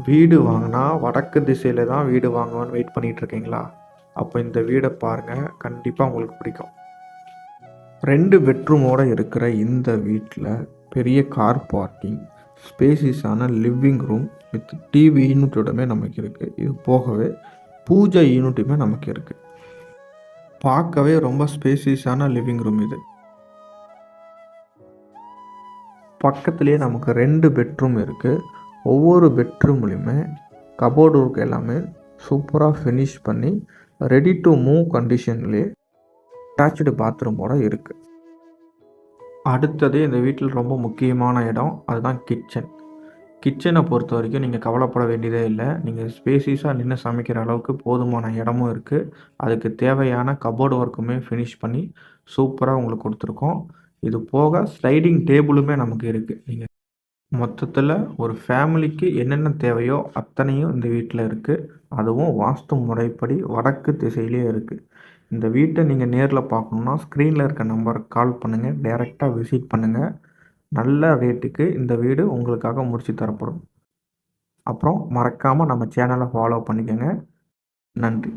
வீடு வாங்குனா வடக்கு திசையில தான் வீடு வாங்குவேன்னு வெயிட் பண்ணிட்டு இருக்கீங்களா? அப்போ இந்த வீட பாருங்க. கண்டிப்பா உங்களுக்கு பிடிக்கும். 2 பெட்ரூமோட இருக்கிற இந்த வீட்ல பெரிய கார் பார்க்கிங், ஸ்பேசியஸான லிவிங் ரூம் வித் டிவி யூனிட்டோடமே நமக்கு இருக்கு. இது போகவே பூஜை யூனிட்டுமே நமக்கு இருக்கு. பார்க்கவே ரொம்ப ஸ்பேசியஸான லிவிங் ரூம் இது. பக்கத்திலேயே நமக்கு 2 பெட்ரூம் இருக்கு. ஒவ்வொரு பெட்ரூம்லையுமே கபோர்டு ஒர்க் எல்லாமே சூப்பராக ஃபினிஷ் பண்ணி ரெடி டு மூவ் கண்டிஷன்லேயே அட்டாச்டு பாத்ரூமோட இருக்குது. அடுத்தது இந்த வீட்டில் ரொம்ப முக்கியமான இடம் அதுதான் கிச்சன். கிச்சனை பொறுத்த வரைக்கும் நீங்கள் கவலைப்பட வேண்டியதே இல்லை. நீங்கள் ஸ்பேசியஸாக நின்று சமைக்கிற அளவுக்கு போதுமான இடமும் இருக்குது. அதுக்கு தேவையான கபோர்டு ஒர்க்குமே ஃபினிஷ் பண்ணி சூப்பராக உங்களுக்கு கொடுத்துருக்கோம். இது போக ஸ்லைடிங் டேபிளுமே நமக்கு இருக்குது. நீங்கள் மொத்தத்தில் ஒரு ஃபேமிலிக்கு என்னென்ன தேவையோ அத்தனையும் இந்த வீட்டில் இருக்குது. அதுவும் வாஸ்து முறைப்படி வடக்கு திசையிலே இருக்குது. இந்த வீட்டை நீங்கள் நேரில் பார்க்கணுன்னா ஸ்க்ரீனில் இருக்க நம்பருக்கு கால் பண்ணுங்கள். டைரெக்டாக விசிட் பண்ணுங்கள். நல்ல ரேட்டுக்கு இந்த வீடு உங்களுக்காக முடிச்சு தரப்படும். அப்புறம் மறக்காமல் நம்ம சேனலை ஃபாலோ பண்ணிக்கோங்க. நன்றி.